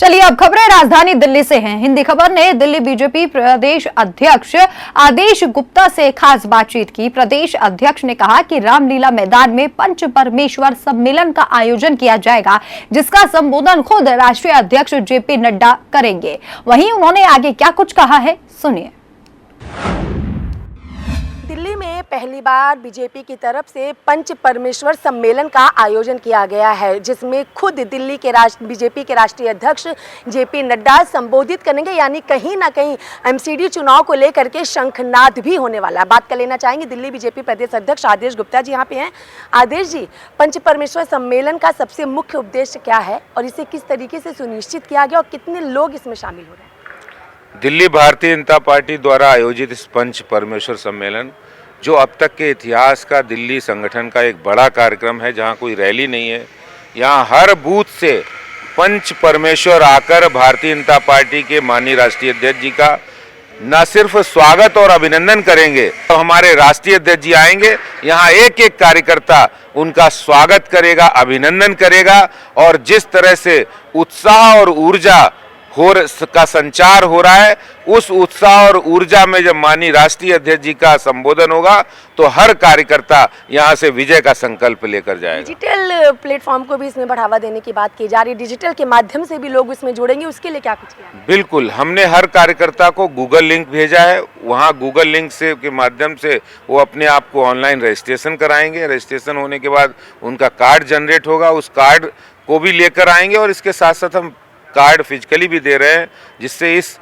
चलिए अब खबरें राजधानी दिल्ली से हैं। हिंदी खबर ने दिल्ली बीजेपी प्रदेश अध्यक्ष आदेश गुप्ता से खास बातचीत की। प्रदेश अध्यक्ष ने कहा कि रामलीला मैदान में पंच परमेश्वर सम्मेलन का आयोजन किया जाएगा, जिसका संबोधन खुद राष्ट्रीय अध्यक्ष जेपी नड्डा करेंगे। वहीं उन्होंने आगे क्या कुछ कहा है, सुनिए। दिल्ली में पहली बार बीजेपी की तरफ से पंच परमेश्वर सम्मेलन का आयोजन किया गया है, जिसमें खुद दिल्ली के बीजेपी के राष्ट्रीय अध्यक्ष जेपी नड्डा संबोधित करेंगे। यानी कहीं ना कहीं एमसीडी चुनाव को लेकर के शंखनाद भी होने वाला है। बात कर लेना चाहेंगे दिल्ली बीजेपी प्रदेश अध्यक्ष आदेश गुप्ता जी यहाँ पे हैं। आदेश जी, पंच परमेश्वर सम्मेलन का सबसे मुख्य उद्देश्य क्या है और इसे किस तरीके से सुनिश्चित किया गया और कितने लोग इसमें शामिल हो रहे हैं? दिल्ली भारतीय जनता पार्टी द्वारा आयोजित इस पंच परमेश्वर सम्मेलन जो अब तक के इतिहास का दिल्ली संगठन का एक बड़ा कार्यक्रम है, जहां कोई रैली नहीं है। यहां हर बूथ से पंच परमेश्वर आकर भारतीय जनता पार्टी के माननीय राष्ट्रीय अध्यक्ष जी का न सिर्फ स्वागत और अभिनंदन करेंगे, तो हमारे राष्ट्रीय अध्यक्ष जी आएंगे, यहां एक एक कार्यकर्ता उनका स्वागत करेगा, अभिनंदन करेगा। और जिस तरह से उत्साह और ऊर्जा का संचार हो रहा है, उस उत्साह और ऊर्जा में जब माननीय राष्ट्रीय अध्यक्ष जी का संबोधन होगा तो हर कार्यकर्ता यहां से विजय का संकल्प लेकर जाएगा। डिजिटल प्लेटफॉर्म को भी इसमें बढ़ावा देने की बात की जा रही है, डिजिटल के माध्यम से भी लोग इसमें जुड़ेंगे, उसके लिए क्या कुछ किया? बिल्कुल, हमने हर कार्यकर्ता को गूगल लिंक भेजा है। वहां गूगल लिंक से के माध्यम से वो अपने आप को ऑनलाइन रजिस्ट्रेशन कराएंगे। रजिस्ट्रेशन होने के बाद उनका कार्ड जनरेट होगा, उस कार्ड को भी लेकर आएंगे। और इसके साथ साथ हम कार्ड फिजिकली भी दे रहे हैं, जिससे इस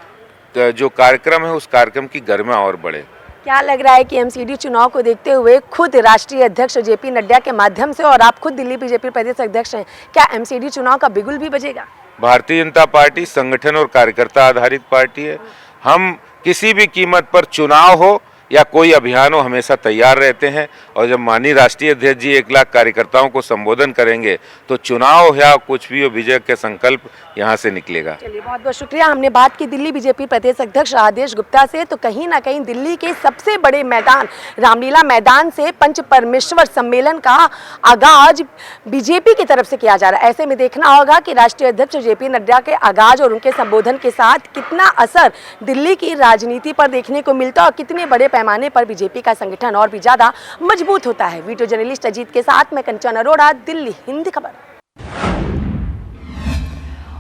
जो कार्यक्रम है उस कार्यक्रम की गरिमा और बढ़े। क्या लग रहा है कि एमसीडी चुनाव को देखते हुए खुद राष्ट्रीय अध्यक्ष जेपी नड्डा के माध्यम से, और आप खुद दिल्ली बीजेपी प्रदेश अध्यक्ष हैं, क्या एमसीडी चुनाव का बिगुल भी बजेगा? भारतीय जनता पार्टी संगठन और कार्यकर्ता आधारित पार्टी है। हम किसी भी कीमत पर चुनाव हो या कोई अभियान हो हमेशा तैयार रहते हैं। और जब माननीय राष्ट्रीय अध्यक्ष जी 1 लाख कार्यकर्ताओं को संबोधन करेंगे तो चुनाव हो या कुछ भी हो, विजय के संकल्प यहां से निकलेगा। चलिए, बहुत बहुत शुक्रिया। हमने बात की दिल्ली बीजेपी प्रदेश अध्यक्ष आदेश गुप्ता से। तो कहीं ना कहीं दिल्ली के सबसे बड़े मैदान रामलीला मैदान से पंच परमेश्वर सम्मेलन का आगाज बीजेपी की तरफ से किया जा रहा है। ऐसे में देखना होगा कि राष्ट्रीय अध्यक्ष जेपी नड्डा के आगाज और उनके संबोधन के साथ कितना असर दिल्ली की राजनीति पर देखने को मिलता है और कितने बड़े पैमाने पर बीजेपी का संगठन और भी ज्यादा मजबूत होता है। वीडियो जर्नलिस्ट अजीत के साथ मैं कंचन अरोड़ा, दिल्ली हिंदी खबर।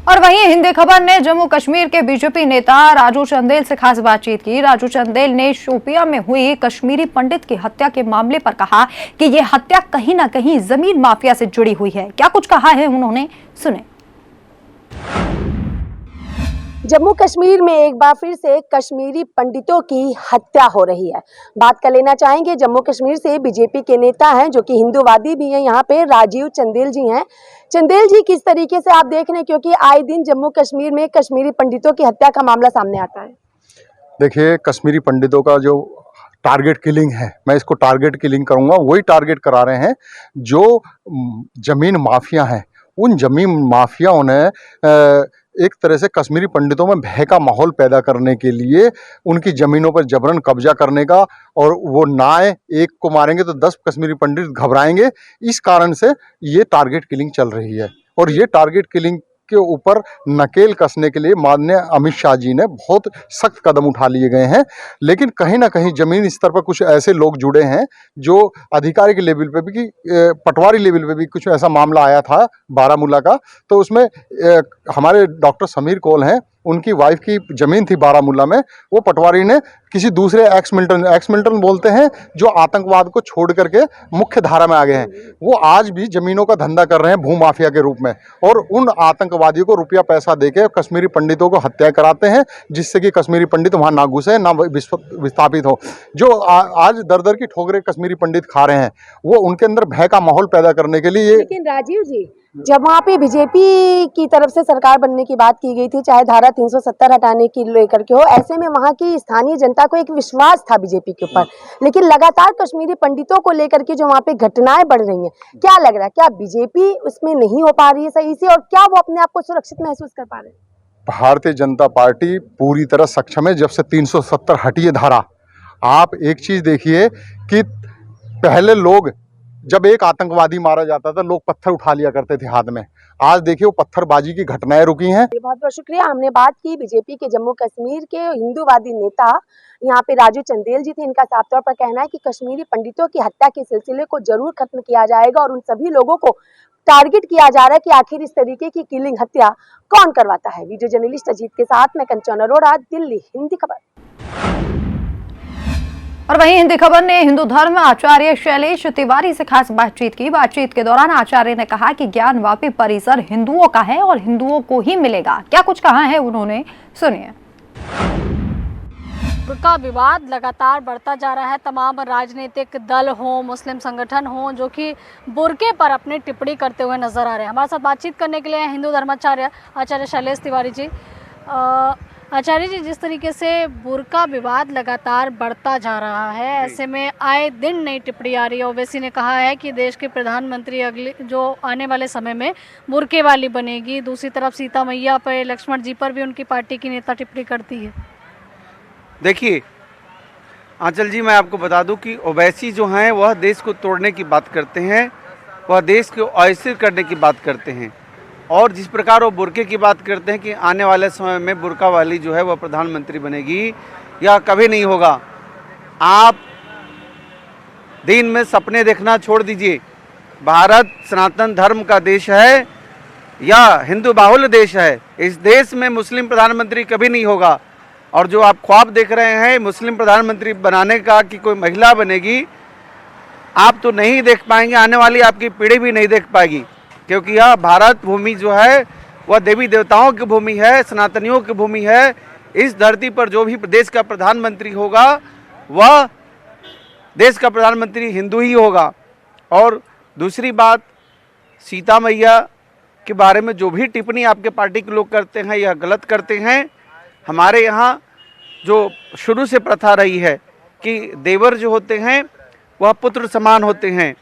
और वहीं हिंदी खबर ने जम्मू कश्मीर के बीजेपी नेता राजू चंदेल से खास बातचीत की। राजू चंदेल ने शोपियां में हुई कश्मीरी पंडित की हत्या के मामले पर कहा कि यह हत्या कहीं ना कहीं जमीन माफिया से जुड़ी हुई है। क्या कुछ कहा है उन्होंने, सुने। जम्मू कश्मीर में एक बार फिर से कश्मीरी पंडितों की हत्या हो रही है। बात कर लेना चाहेंगे जम्मू कश्मीर से बीजेपी के नेता हैं जो कि हिंदूवादी भी हैं, यहाँ पे राजीव चंदेल जी हैं। चंदेल जी, किस तरीके से आप देख रहे हैं, क्योंकि आए दिन जम्मू कश्मीर में कश्मीरी पंडितों की हत्या का मामला सामने आता है? देखिए, कश्मीरी पंडितों का जो टारगेट किलिंग है, मैं इसको टारगेट किलिंग करूँगा, वही टारगेट करा रहे हैं जो जमीन माफिया हैं। उन जमीन माफियाओं ने एक तरह से कश्मीरी पंडितों में भय का माहौल पैदा करने के लिए उनकी ज़मीनों पर जबरन कब्जा करने का, और वो नाए एक को मारेंगे तो 10 कश्मीरी पंडित घबराएंगे। इस कारण से ये टारगेट किलिंग चल रही है। और ये टारगेट किलिंग के ऊपर नकेल कसने के लिए माननीय अमित शाह जी ने बहुत सख्त कदम उठा लिए गए हैं। लेकिन कहीं ना कहीं ज़मीन स्तर पर कुछ ऐसे लोग जुड़े हैं जो अधिकारी के लेवल पे भी, पटवारी लेवल पे भी कुछ ऐसा मामला आया था बारामूला का। तो उसमें हमारे डॉक्टर समीर कौल हैं, उनकी वाइफ की ज़मीन थी बारामूला में। वो पटवारी ने किसी दूसरे एक्स मिल्टन बोलते हैं जो आतंकवाद को छोड़ करके मुख्य धारा में आ गए हैं, वो आज भी ज़मीनों का धंधा कर रहे हैं भूमाफिया के रूप में। और उन आतंकवादियों को रुपया पैसा देके कश्मीरी पंडितों को हत्या कराते हैं, जिससे कि कश्मीरी पंडित वहाँ ना घुसे, ना विस्थापित हो। जो आज दर दर की ठोकरें कश्मीरी पंडित खा रहे हैं, वो उनके अंदर भय का माहौल पैदा करने के लिए। लेकिन राजीव जी, जब वहाँ पे बीजेपी की तरफ से सरकार बनने की बात की गई थी, चाहे धारा 370 हटाने की लेकर के हो, ऐसे में वहाँ की स्थानीय जनता को एक विश्वास था बीजेपी के ऊपर। लेकिन लगातार कश्मीरी पंडितों को लेकर के जो वहाँ पे घटनाएं बढ़ रही हैं, क्या लग रहा है, क्या बीजेपी उसमें नहीं हो पा रही है सही से, और क्या वो अपने आप को सुरक्षित महसूस कर पा रहे हैं? भारतीय जनता पार्टी पूरी तरह सक्षम है। जब से 370 हटी है धारा, आप एक चीज देखिए कि पहले लोग जब एक आतंकवादी मारा जाता था, लोग पत्थर उठा लिया करते थे हाथ में। आज देखिए वो पत्थरबाजी की घटनाएं रुकी हैं। बहुत बहुत शुक्रिया। हमने बात की बीजेपी के जम्मू कश्मीर के हिंदूवादी नेता यहाँ पे राजू चंदेल जी थे। इनका साफ तौर पर कहना है कि कश्मीरी पंडितों की हत्या के सिलसिले को जरूर खत्म किया जाएगा और उन सभी लोगों को टारगेट किया जा रहा है कि आखिर इस तरीके की किलिंग हत्या कौन करवाता है। वीडियो जर्नलिस्ट अजीत के साथ मैं कंचन अरोड़ा, दिल्ली, हिंदी खबर। और वहीं हिंदी खबर ने हिंदू धर्म आचार्य शैलेश तिवारी से खास बातचीत की। बातचीत के दौरान आचार्य ने कहा कि ज्ञानवापी परिसर हिंदुओं का है और हिंदुओं को ही मिलेगा। क्या कुछ कहा है उन्होंने, सुनिए। बुर्का विवाद लगातार बढ़ता जा रहा है। तमाम राजनीतिक दल हों, मुस्लिम संगठन हों, जो कि बुर्के पर अपनी टिप्पणी करते हुए नजर आ रहे हैं। हमारे साथ बातचीत करने के लिए हिंदू धर्माचार्य आचार्य शैलेश तिवारी जी। आचार्य जी, जिस तरीके से बुर्का विवाद लगातार बढ़ता जा रहा है, ऐसे में आए दिन नई टिप्पणी आ रही है। ओवैसी ने कहा है कि देश के प्रधानमंत्री अगले जो आने वाले समय में बुर्के वाली बनेगी। दूसरी तरफ सीता मैया पर, लक्ष्मण जी पर भी उनकी पार्टी की नेता टिप्पणी करती है। देखिए आंचल जी, मैं आपको बता दूं कि ओवैसी जो हैं वह देश को तोड़ने की बात करते हैं, वह देश को अस्थिर करने की बात करते हैं। और जिस प्रकार वो बुर्के की बात करते हैं कि आने वाले समय में बुर्का वाली जो है वह प्रधानमंत्री बनेगी, यह कभी नहीं होगा। आप दिन में सपने देखना छोड़ दीजिए। भारत सनातन धर्म का देश है या हिंदू बाहुल्य देश है। इस देश में मुस्लिम प्रधानमंत्री कभी नहीं होगा। और जो आप ख्वाब देख रहे हैं मुस्लिम प्रधानमंत्री बनाने का कि कोई महिला बनेगी, आप तो नहीं देख पाएंगे, आने वाली आपकी पीढ़ी भी नहीं देख पाएगी। क्योंकि यह भारत भूमि जो है वह देवी देवताओं की भूमि है, सनातनियों की भूमि है। इस धरती पर जो भी देश का प्रधानमंत्री होगा वह देश का प्रधानमंत्री हिंदू ही होगा। और दूसरी बात, सीता मैया के बारे में जो भी टिप्पणी आपके पार्टी के लोग करते हैं यह गलत करते हैं। हमारे यहाँ जो शुरू से प्रथा रही है कि देवर जो होते हैं वह पुत्र समान होते हैं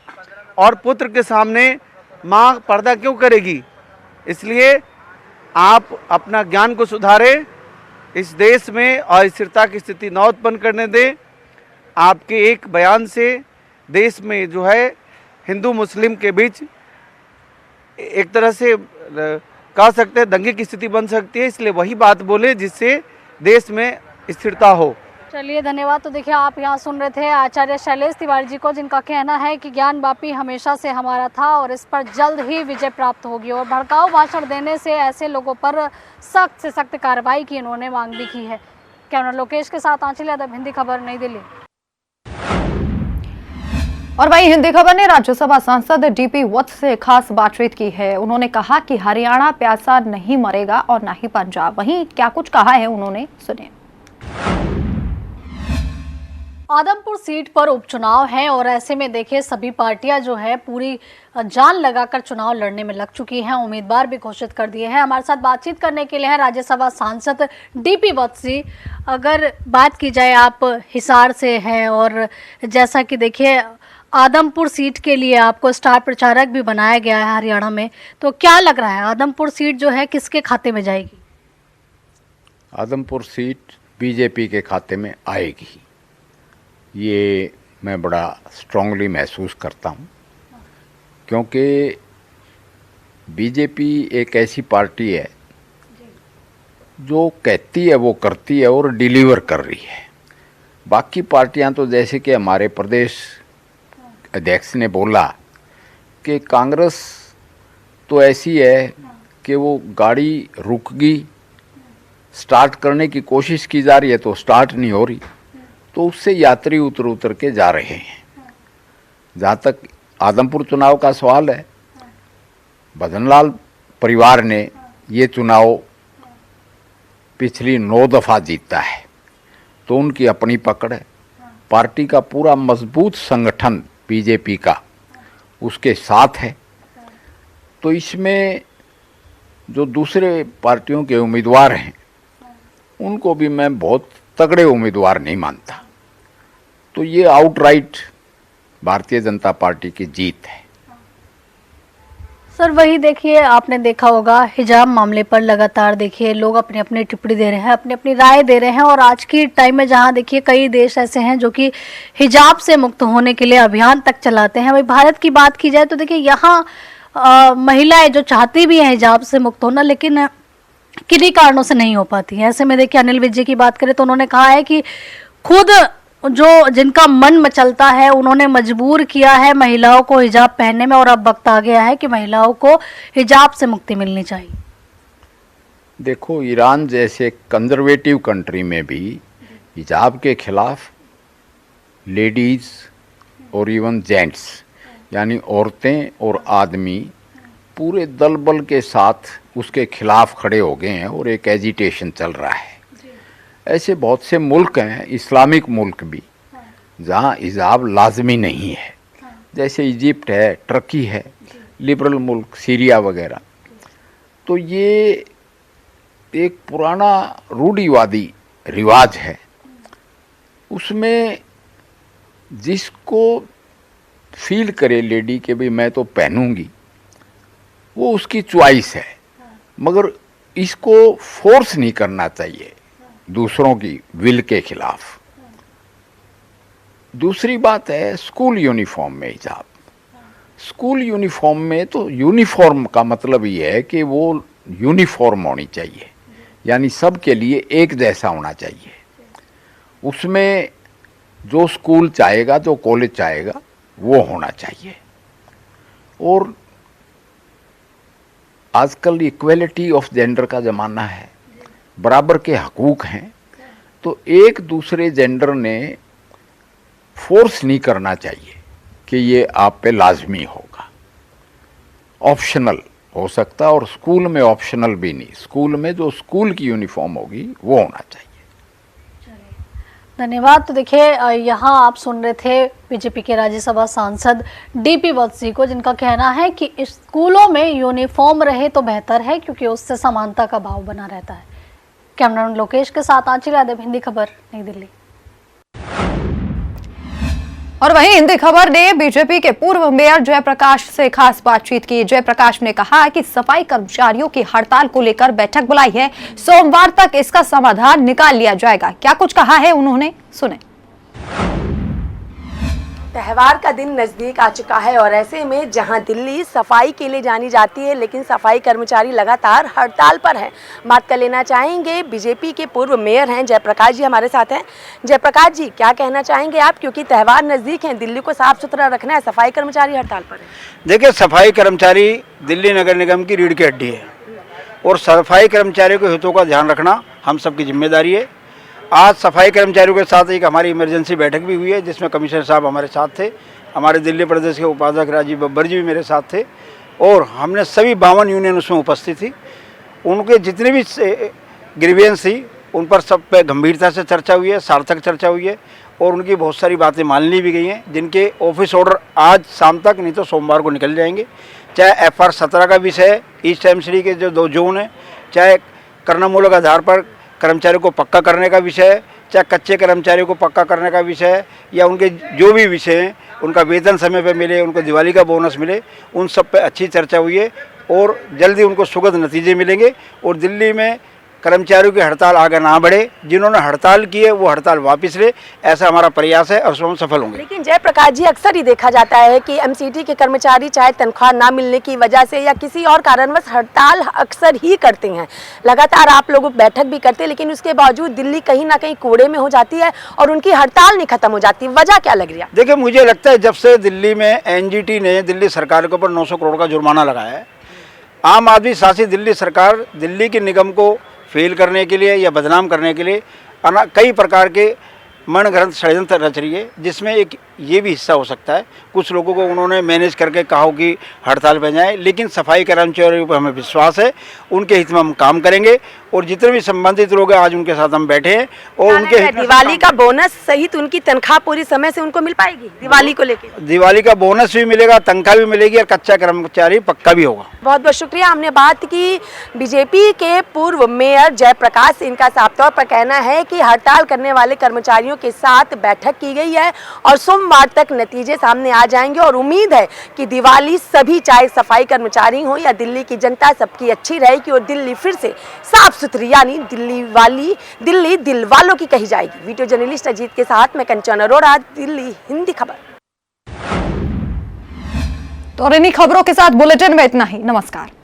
और पुत्र के सामने माँ पर्दा क्यों करेगी। इसलिए आप अपना ज्ञान को सुधारें, इस देश में अस्थिरता की स्थिति न उत्पन्न करने दें। आपके एक बयान से देश में जो है हिंदू मुस्लिम के बीच एक तरह से कह सकते हैं दंगे की स्थिति बन सकती है। इसलिए वही बात बोले जिससे देश में स्थिरता हो। चलिए, धन्यवाद। तो देखिए, आप यहाँ सुन रहे थे आचार्य शैलेश तिवारी जी को, जिनका कहना है कि ज्ञानवापी हमेशा से हमारा था और इस पर जल्द ही विजय प्राप्त होगी। और भड़काऊ भाषण देने से ऐसे लोगों पर सख्त से सख्त कार्रवाई की इन्होंने मांग भी की है। कैमरा लोकेश के साथ आंचल यादव, हिंदी खबर, नई दिल्ली। और वहीं हिंदी खबर ने राज्यसभा सांसद डीपी वत्स से खास बातचीत की है। उन्होंने कहा कि हरियाणा प्यासा नहीं मरेगा और ना ही पंजाब। वहीं क्या कुछ कहा है उन्होंने, सुनिए। आदमपुर सीट पर उपचुनाव है और ऐसे में देखिए सभी पार्टियां जो है पूरी जान लगाकर चुनाव लड़ने में लग चुकी हैं। उम्मीदवार भी घोषित कर दिए हैं। हमारे साथ बातचीत करने के लिए है राज्यसभा सांसद डीपी वत्स जी। अगर बात की जाए, आप हिसार से हैं और जैसा कि देखिए आदमपुर सीट के लिए आपको स्टार प्रचारक भी बनाया गया है हरियाणा में, तो क्या लग रहा है आदमपुर सीट जो है किसके खाते में जाएगी? आदमपुर सीट बीजेपी के खाते में आएगी, ये मैं बड़ा स्ट्रांगली महसूस करता हूँ। क्योंकि बीजेपी एक ऐसी पार्टी है जो कहती है वो करती है और डिलीवर कर रही है। बाकी पार्टियां तो जैसे कि हमारे प्रदेश अध्यक्ष ने बोला कि कांग्रेस तो ऐसी है कि वो गाड़ी रुक गई, स्टार्ट करने की कोशिश की जा रही है तो स्टार्ट नहीं हो रही, तो उससे यात्री उतर उतर के जा रहे हैं। जहाँ तक आदमपुर चुनाव का सवाल है, भजनलाल परिवार ने ये चुनाव पिछली 9 दफ़ा जीता है, तो उनकी अपनी पकड़ है। पार्टी का पूरा मजबूत संगठन बीजेपी का उसके साथ है। तो इसमें जो दूसरे पार्टियों के उम्मीदवार हैं उनको भी मैं बहुत तगड़े उम्मीदवार नहीं मानता। तो ये आउटराइट भारतीय जनता पार्टी की जीत है। सर, वही देखिए, आपने देखा होगा हिजाब मामले पर लगातार देखिए लोग अपनी अपनी टिप्पणी दे रहे हैं, अपनी अपनी राय दे रहे हैं। और आज की टाइम में जहां देखिए कई देश ऐसे हैं जो कि हिजाब से मुक्त होने के लिए अभियान तक चलाते हैं। वही भारत की बात की जाए तो देखिए यहाँ महिलाएं जो चाहती भी हैं हिजाब से मुक्त होना, लेकिन किन्हीं कारणों से नहीं हो पाती है। ऐसे में देखिए अनिल विज जी की बात करें तो उन्होंने कहा है कि खुद जो जिनका मन मचलता है उन्होंने मजबूर किया है महिलाओं को हिजाब पहनने में, और अब वक्त आ गया है कि महिलाओं को हिजाब से मुक्ति मिलनी चाहिए। देखो, ईरान जैसे कंजर्वेटिव कंट्री में भी हिजाब के खिलाफ लेडीज़ और इवन जेंट्स यानी औरतें और आदमी पूरे दल बल के साथ उसके खिलाफ खड़े हो गए हैं और एक एजिटेशन चल रहा है। ऐसे बहुत से मुल्क हैं, इस्लामिक मुल्क भी, जहाँ हिजाब लाजमी नहीं है, जैसे इजिप्ट है, टर्की है, लिबरल मुल्क सीरिया वगैरह। तो ये एक पुराना रूढ़िवादी रिवाज है, उसमें जिसको फील करे लेडी के भाई मैं तो पहनूंगी, वो उसकी चॉइस है, मगर इसको फोर्स नहीं करना चाहिए दूसरों की विल के खिलाफ। दूसरी बात है स्कूल यूनिफॉर्म में हिजाब। स्कूल यूनिफॉर्म में तो यूनिफॉर्म का मतलब ये है कि वो यूनिफॉर्म होनी चाहिए, यानी सब के लिए एक जैसा होना चाहिए। उसमें जो स्कूल चाहेगा, जो कॉलेज चाहेगा, वो होना चाहिए। और आजकल इक्वलिटी ऑफ जेंडर का ज़माना है, बराबर के हकूक़ हैं, तो एक दूसरे जेंडर ने फोर्स नहीं करना चाहिए कि ये आप पे लाजमी होगा, ऑप्शनल हो सकता, और स्कूल में ऑप्शनल भी नहीं, स्कूल में जो स्कूल की यूनिफॉर्म होगी वो होना चाहिए। धन्यवाद। तो देखिए यहाँ आप सुन रहे थे बीजेपी के राज्यसभा सांसद डीपी वत्स जी को, जिनका कहना है कि स्कूलों में यूनिफॉर्म रहे तो बेहतर है, क्योंकि उससे समानता का भाव बना रहता है। कैमरामैन लोकेश के साथ आंचल यादव, हिंदी खबर, नई दिल्ली। और वहीं हिंदी खबर ने बीजेपी के पूर्व मेयर जयप्रकाश से खास बातचीत की। जयप्रकाश ने कहा कि सफाई कर्मचारियों की हड़ताल को लेकर बैठक बुलाई है, सोमवार तक इसका समाधान निकाल लिया जाएगा। क्या कुछ कहा है उन्होंने, सुने। त्यौहार का दिन नज़दीक आ चुका है और ऐसे में जहां दिल्ली सफाई के लिए जानी जाती है, लेकिन सफाई कर्मचारी लगातार हड़ताल पर हैं। बात कर लेना चाहेंगे, बीजेपी के पूर्व मेयर हैं जयप्रकाश जी हमारे साथ हैं। जयप्रकाश जी, क्या कहना चाहेंगे आप, क्योंकि त्यौहार नज़दीक हैं, दिल्ली को साफ सुथरा रखना है, सफाई कर्मचारी हड़ताल पर हैं। देखिए, सफाई कर्मचारी दिल्ली नगर निगम की रीढ़ की हड्डी है और सफाई कर्मचारियों के हितों का ध्यान रखना हम सबकी जिम्मेदारी है। आज सफाई कर्मचारियों के साथ एक हमारी इमरजेंसी बैठक भी हुई है, जिसमें कमिश्नर साहब हमारे साथ थे, हमारे दिल्ली प्रदेश के उपाध्यक्ष राजीव बब्बर जी भी मेरे साथ थे, और हमने सभी 52 यूनियन उसमें उपस्थित थी। उनके जितने भी ग्रीवियंस थी उन पर सब पे गंभीरता से चर्चा हुई है, सार्थक चर्चा हुई है, और उनकी बहुत सारी बातें मान ली भी गई हैं, जिनके ऑफिस ऑर्डर आज शाम तक नहीं तो सोमवार को निकल जाएंगे। चाहे FR 17 का विषय, ईस्ट एमसीडी के जो 2 जोन हैं, चाहे कर्णमूलक आधार पर कर्मचारियों को पक्का करने का विषय है, चाहे कच्चे कर्मचारियों को पक्का करने का विषय है, या उनके जो भी विषय हैं, उनका वेतन समय पर मिले, उनको दिवाली का बोनस मिले, उन सब पे अच्छी चर्चा हुई है और जल्दी उनको सुखद नतीजे मिलेंगे। और दिल्ली में कर्मचारियों की हड़ताल आगे ना बढ़े, जिन्होंने हड़ताल की है वो हड़ताल वापस ले, ऐसा हमारा प्रयास है और उसमें हम सफल होंगे। लेकिन जयप्रकाश जी, अक्सर ही देखा जाता है कि एमसीडी के कर्मचारी चाहे तनख्वाह ना मिलने की वजह से या किसी और कारणवश हड़ताल अक्सर ही करते हैं। लगातार आप लोग बैठक भी करते हैं, लेकिन उसके बावजूद दिल्ली कहीं ना कहीं कोड़े में हो जाती है और उनकी हड़ताल नहीं खत्म हो जाती। वजह क्या लग रही है? देखिए, मुझे लगता है जब से दिल्ली में NGT ने दिल्ली सरकार के ऊपर 900 करोड़ का जुर्माना लगाया है, आम आदमी शासित दिल्ली सरकार दिल्ली के निगम को फेल करने के लिए या बदनाम करने के लिए कई प्रकार के मनगढ़ंत षड्यंत्र रच रही है, जिसमें एक ये भी हिस्सा हो सकता है। कुछ लोगों को उन्होंने मैनेज करके कहा हो कि हड़ताल पे जाएं, लेकिन सफाई कर्मचारियों पर हमें विश्वास है, उनके हित में हम काम करेंगे और जितने भी संबंधित लोग हैं आज उनके साथ हम बैठे हैं और उनके हित में दिवाली का बोनस सहित उनकी तनख्वाह पूरी समय से उनको मिल पाएगी। दिवाली को लेकर दिवाली का बोनस भी मिलेगा, तनख्वाह भी मिलेगी और कच्चा कर्मचारी पक्का भी होगा। बहुत बहुत शुक्रिया। हमने बात की बीजेपी के पूर्व मेयर जयप्रकाश, इनका साफ तौर पर कहना है कि हड़ताल करने वाले कर्मचारियों के साथ बैठक की गई है और सोमवार तक नतीजे सामने आ जाएंगे और उम्मीद है कि दिवाली सभी, चाहे सफाई कर्मचारी हो या दिल्ली की जनता, सबकी अच्छी रहेगी और दिल्ली फिर से साफ सुथरी, यानी दिल्ली दिल वालों की कही जाएगी। वीडियो जर्नलिस्ट अजीत के साथ मैं कंचन अरोड़ा, दिल्ली हिंदी खबर। तो और इन्हीं खबरों के साथ बुलेटिन में इतना ही। नमस्कार।